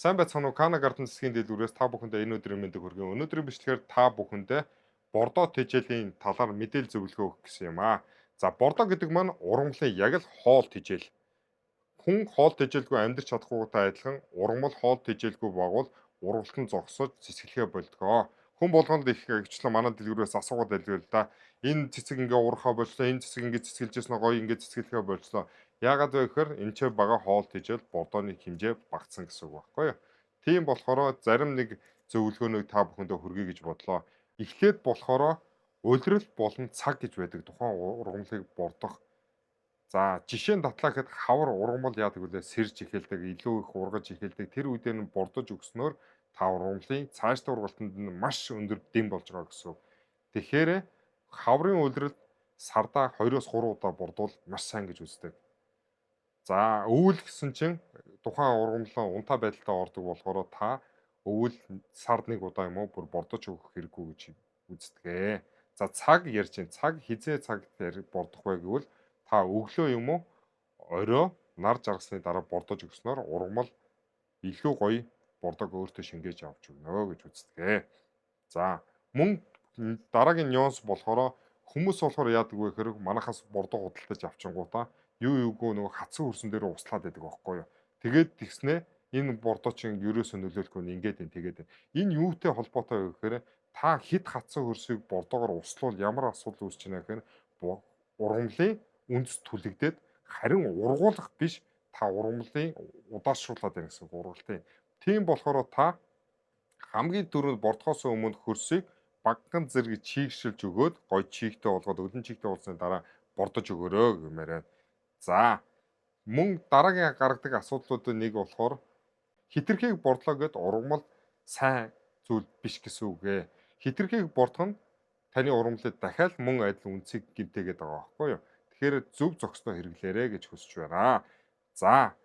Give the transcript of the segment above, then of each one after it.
Сайн байцгаана уу? Кана Garden засгийн дэлгүүрээс та бүхэндээ энэ өдрийн мэндийг хүргэе. Өнөөдрийн бичлэгээр та бүхэндээ бордоо тэжээлийн талаар мэдээлэл зөвлөгөө өгөх гэсэн юм аа. За бордоо гэдэг маань ургамлын яг л хоол тэжээл. Хүн хоол тэжээлгүй амьдрч чадахгүйтай адилхан ургамал хоол тэжээлгүй байгуул ургалтан зогсож цэцгэлгээ болдгоо. Хүн болгонд их хвчлэн манай дэлгүүрээс асуугаад байлгүй л да. Энэ цэцэг ингээ урахаа болчлоо, энэ цэцэг ингээ цэцгэлжсэн гоё ингээ цэцгэлгээ болчлоо. Яагаад вэ гэхээр энэ ч бага хоол тэжээл бордооны хэмжээ багассан гэсэн үг байхгүй юу? Тийм болохоор зарим нэг зөвлөгөөнийг та бүхэндээ хүргэе гэж бодлоо. Эхлээд болохоор улирал болон цаг гэж байдаг тухайн ургамлыг бордох. За жишээ нь татлаа гэхэд хавар ургамал яадаг вүлээ сэрж эхэлдэг, илүү их ургаж эхэлдэг. Тэр үедээ нь бордож өгснөөр та ургамлын цаашдаа ургалтанд нь маш өндөр дэм болж байгаа гэсэн үг. Тэгэхээр хаврын улирал сардаа 2-3 удаа бордвол маш сайн гэж үздэг. За өвөл гэсэн чинь тухайн ургамлаа унтаа байдалтай ордог болохоор та өвөл сард нэг удаа юм уу бүр бордож өгөх хэрэггүй гэж үздэг. За цаг ярьж чинь цаг хизээ цаг бордох вэ гэвэл та өглөө юм уу орой нар жаргасны дараа бордож өгснөөр ургамал илүү гоё бордог өөртөө шингээж авч өгнө гэж үздэг. За мөн дараагийн нюанс болохоор хүмүүс болохоор яадаг вэ гэхээр манахаас бордог худалдаж авчингуудаа юу юугүй нөгөө хатсан хөрсөн дээр услаад байдаг байхгүй юу. Тэгээд тэгснэ энэ бордоо чинь ерөөсөө нөлөөлөхгүй ингээд энэ тэгээд энэ юутэй холбоотой вэ гэхээр та хит хатсан хөрсийг бордоогоор услуул ямар асуудал үүсч байна гэхээр ургамлын үндэс түлэгдээд харин ургуулах биш та ургамлын удаашруулад байна гэсэн ургалтын. Тийм болохоор та хамгийн түрүүнд бордохоос өмнө хөрсийг багган зэрэг чийгшилж өгөөд гой чийгтэй болгоод өлөн чийгтэй болсны дараа бордож өгөөрэй гэмээр байна. За мөн дараагийн гаргадаг асуудлуудын нэг болохоор хитрхийг бордлоо гэд ургамал сайн зүйл биш гэсэн үг ээ. Хитрхийг бордох нь таны ургамлыг дахиад мөн адил үнцгийг гинтэйгээд байгаа байхгүй юу? Тэгэхээр зөв зохистой хэрэглээрэй гэж хүсэж байна. За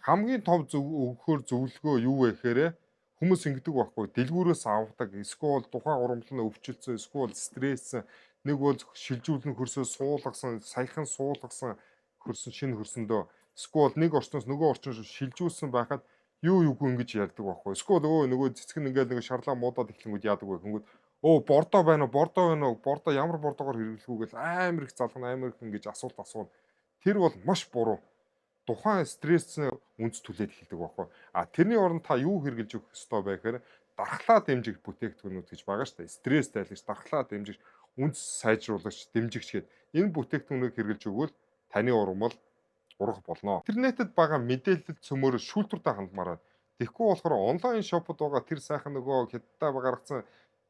хамгийн том өгөхөр зөвлөгөө юу вэ гэхээр хүмүүс ингэдэг байхгүй дэлгүүрээс авдаг эсвэл тухайн ургамлын өвчлцсөн эсвэл стресс нэг бол шилжүүлэн хөрсөө суулгасан саяхан суулгасан хөрсөн шинэ хөрсөндөө эсвэл нэг орчноос нөгөө орчноос шилжүүлсэн байхад юу юугүй ингэж ярьдаг байхгүй эсвэл нөгөө цэцэг нь ингээл нэг шарлаа муудаад эхлэнгүүд яадаг вэ хөнгөд бордоо байна уу бордоо ямар бордоогоор хэрэглэх үү гэж амар их залгана амар их ингэж асуулт асуuna тэр бол маш буруу тухайн стресс үнц түлээд эхэлдэг байхгүй. Тэрний оронд та юу хэрэгжилж өгөх ёстой вэ гэхээр дархлаа дэмжих бүтээгдэхүүнүүд гэж байгаа шүү дээ. Стресс тайлагч, дархлаа дэмжих, үнц сайжруулагч, дэмжигч гэдэг энэ бүтээгдэхүүнийг хэрэгжилж өгвөл таны ургамал ургах болно. Интернетэд байгаа мэдээлэл цөмөөр шүүлтүртэй хандмаар байна. Тэгэхгүй болохоор онлайн шопод байгаа тэр сайхан нөгөө хятадтай гаргацсан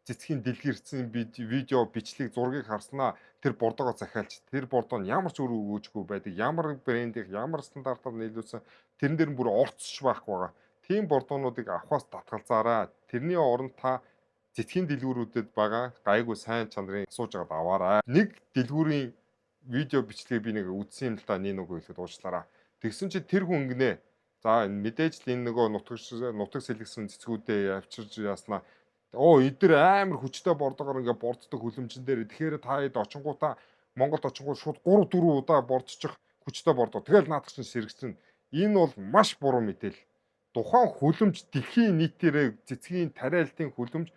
цэцгийн дэлгэрсэн видео бичлэг зургийг харснаа тэр бордоогоо захиалж тэр бордоо нь ямар ч үр өгөөжгүй байдаг ямар брендийн ямар стандартаар нийлүүлсэн тэрэн дээр нь бүр орцсож байхгүй байгаа. Тийм бордоонуудыг авахаас татгалзаараа тэрний оронд та цэцгийн дэлгүүрүүдэд байгаа гайгүй сайн чанарын асууж агаад аваарай. Нэг дэлгүүрийн видео бичлэгийг би нэг үзсэн юм л да нэг нөгөө хэлэхэд уучлаарай. Тэгсэн чи тэр хүн ингэнэ. За мэдээж л энэ нөгөө нутаг сэлгэсэн цэцгүүдээ авчирж яаснаа эдгээр амар хүчтэй бордоогоор ингээ борддог хүлэмжэн дээр тэгэхээр та хэд очингуудаа Монголд очингууд шууд 3 4 удаа бордчих хүчтэй бордоо. Тэгэл наадах чинь сэрэгцэн. Энэ бол маш буруу мэдээлэл. Тухайн хүлэмж дэлхийн нийтээрээ цэцгийн тариалтын хүлэмж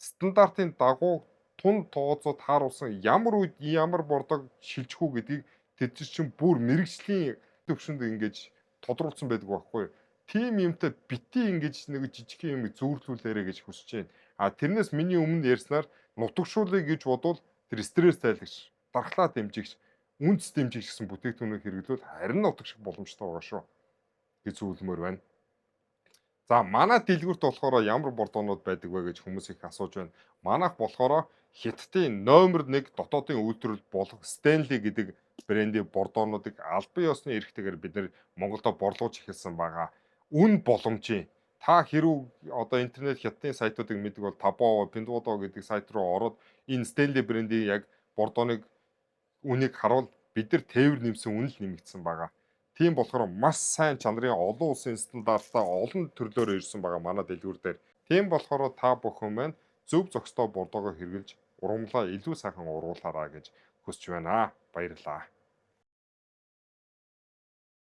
стандартын дагуу тун тооцоод тааруулсан ямар үед ямар бордоог шилжих үү гэдгийг тэд чинь бүр мэрэгжлийн төвшөнд ингэж тодруулсан байдаг байхгүй юу? Тим юмтай бити ингэж нэг жижиг юм зүүрлүүлээрэ гэж хүсэж байна. Тэрнээс миний өмнө ярьснаар нутагшуулъя гэж бодвол тэр стресс тайлагч, дархлаа дэмжигч, үнц дэмжигч гэсэн бүтээгдэхүүнийг хэрэглүүл харин нутагших боломжтой байгаа шүү гэж зөвлөмөр байна. За манай дэлгүүрт болохоор ямар бордоонууд байдаг вэ гэж хүмүүс их асууж байна. Манайх болохоор Хятадын номер 1 дотоодын үйлдвэрлэл болох Stanley гэдэг брендийн бордоонуудыг албан ёсны эрхтэйгээр бид нэр Монголдо борлуулж эхэлсэн байгаа. Үн боломжийн та хэрүү одоо интернет хятадын сайтуудыг мэддэг бол Taobao, Pinduoduo гэдэг сайт руу ороод энэ Stanley брендийн яг бордооныг үнийг харуул бид нар тээвэр нэмсэн үнэл нэмэгдсэн байгаа. Тийм болохоор маш сайн чанарын олон улсын стандарттай олон төрлөөр ирсэн байгаа манай дэлгүүр дээр. Тийм болохоор та бүхэн маань зөв зохистой бордоогоо хэрэгжилж ургамлаа илүү сайхан ургуулаарай гэж хүсэж байна. Баярлалаа.